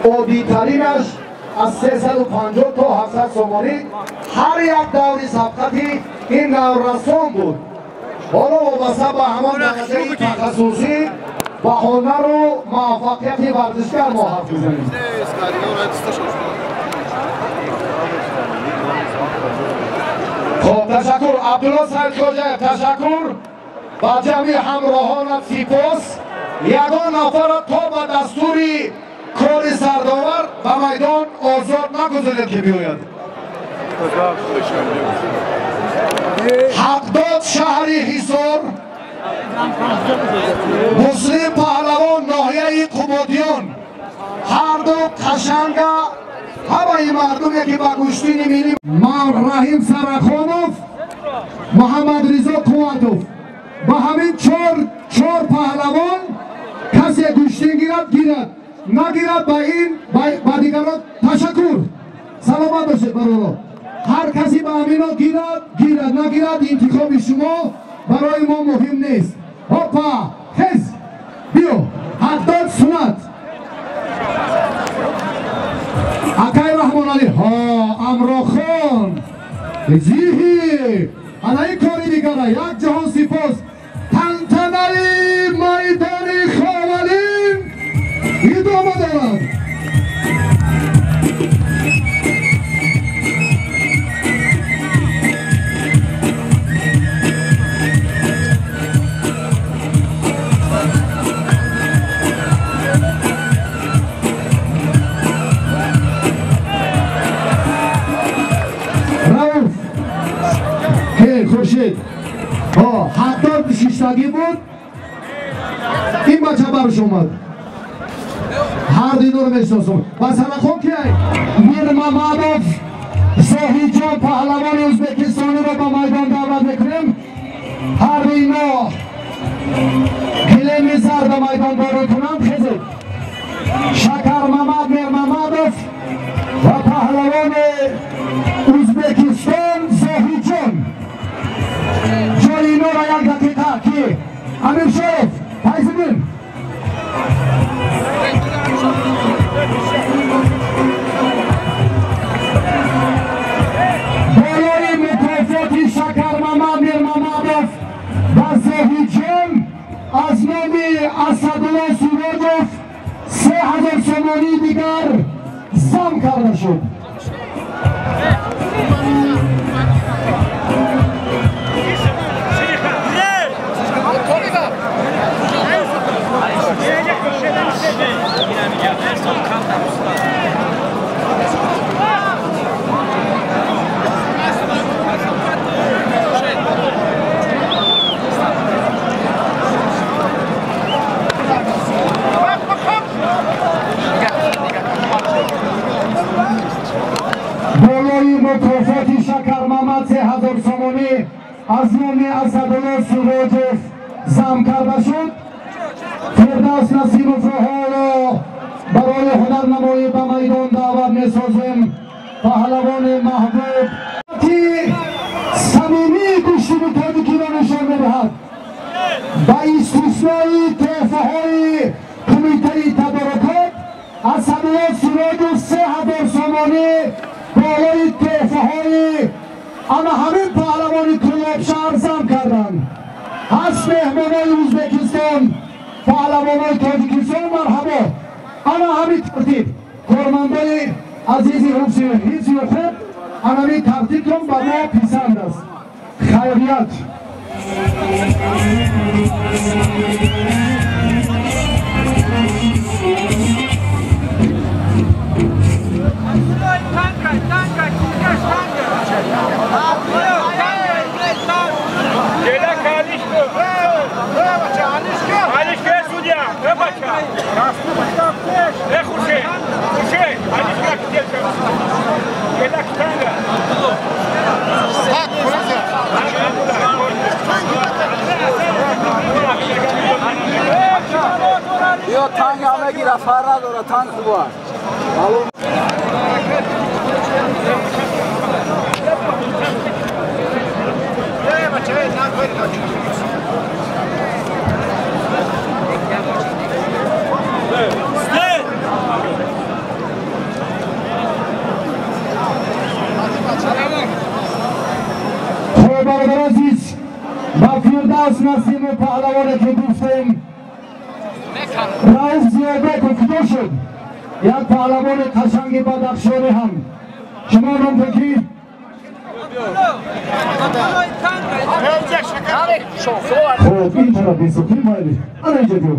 عادی‌ترینش از 350 تا 700 سومانی هر یک دوری سبقتی این نورسان بود. حالا وابسته به همان درجه تخصصی و هنر و موفقیت ورزشگر ما حرف می‌زنیم. خب تشکر عبدالله سید کوجه، تشکر با جمعی همراهانت سپاس. یگان نفر تا به دستوری کار سرداور به میدان آزاد نگذارید که بیاید. حقداد شهری حصار، مسلم پهلوان ناحیه قبادیان، هر دو قشنگه همه مردم یکی با گوشتین میلی رحیم سرخانوف، محمد رضا قوتوف با همین چهار پهلوان کسی گوشتین گیرد نگیرد با دیگران تشکر. سلامت باشید برادر. هر کسی با همینا گیرد نگیرد انتخاب شما برای ما مهم نیست. هاپا خیز بیو حقداد سنت اکای رحمان علی ها امرا خان زیهی الهی کاری دیگره یک جهان سپاس. تنتنهی میدانی خوالین ادامه دارد. خورشید حقداد شیشتگی بود، این بچه برش اومد هر دینو رو میشناسم. و سرخون که میر محمدوف صاحی جان پهلوان ازبکستانی رو به میدان دعوت میکنیم. هر دینو گله میزر به میدان بارو کنم. خیزید شکر محمد میر محمدوف و پهلوان ازبکستان صاحی جان جای اینو را یک دقیقه که امیر شریف پایزمین بالای مکافاتی شکر محمد میر محمدوف و صاحی جان از نامی اسدالله سراجوف 3000 سومانی دیگر زم کرده شد. بالای مکافاتی شکر محمد 3000 سومانی از نام اسدالله سراجوف زم کرده شد. فردوس نسیم فروها را برای هنرنمایی به میدان دعوت می‌سازیم. پهلوان محبوب که صمیمی گوشت تاجیکی را نشان می‌دهد. با استثنای طایفه‌های کمیته تدارکات اسدالله سراجوف 3000 سومانی بالای طایفه‌های همین پهلوانی کلاب شهر زم کردند. هست مهمانای ازبکستان، پهلوانای تاجیکستان مرحبا. انا همین ترتیب کارمندای عزیزی حفظی خود همین ترتیب کن با ما پسند است. خیریت یا تنگ همه گیره فره داره تنگ خوبه برادر عزیز با فیردوس نسیم و پهلوانی که گفتیم رئیس زیادبک و فدا شد یک پهلوان قشنگ بدخشانی هم شما نام بگید خب این طرف بیسو کنی مایلی انا اینجا بیو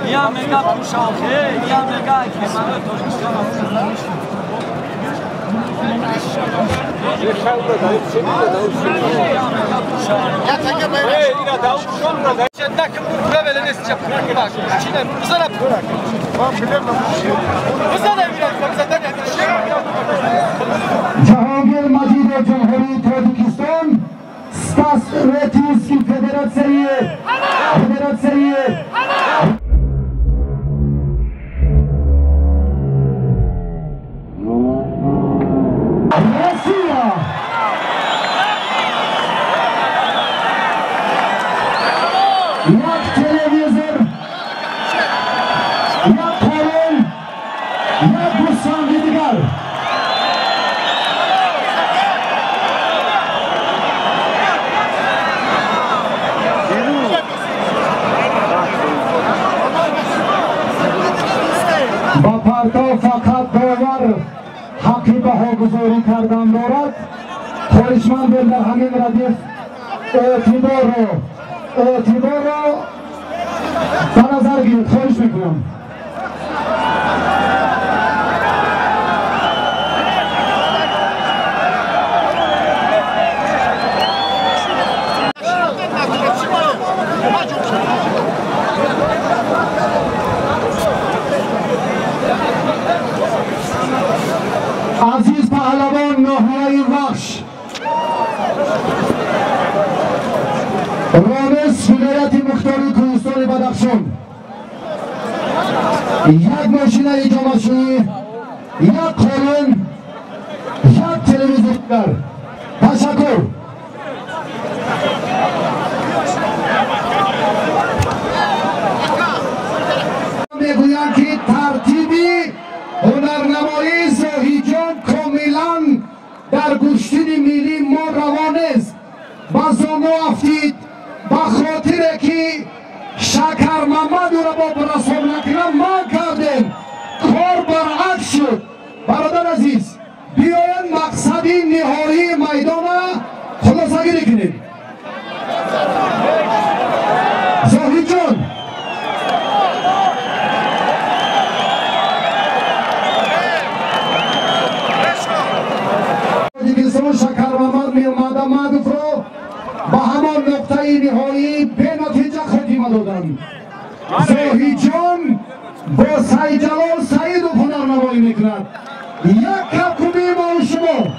یا مگا پوشاخه یا مگا کمانه جهانگیر مجید جمهوری تاجیکستان ستاس ریتیوسکی فدراسیه Россия! Як телевизор, як колон, як Руслан Видигар. با پرتو فقط باور حقی بها گذاری کردن دارد خواهشمند در همین ردیف اعتبار را به نظر گیرید خواهش میکنم عزیز پهلوان ناحیه وخش رامز ولایت مختاری کوهستان بدخشان یک ماشین جامعه‌شویی یک قانون یک تلویزیون تشکر میگویم که ترتیبی هنرنمایی زاهیجان کاملا در گشتین ملی ما روان است بازا ما افتید با خاطر که شکر محمد را با برسول نکنم ما کردیم کار برعکس شد برادر عزیز بیاین مقصدی نهایی میدان خلاصه گیری کنیم زاهیجان شکر محمد می اومده معدوف رو با همان نقطه نهایی به نتیجه خاتمه دادن زاهیجان با سعید جلال سعید و هنرنمایی میکند یک کپ کوبی ما شما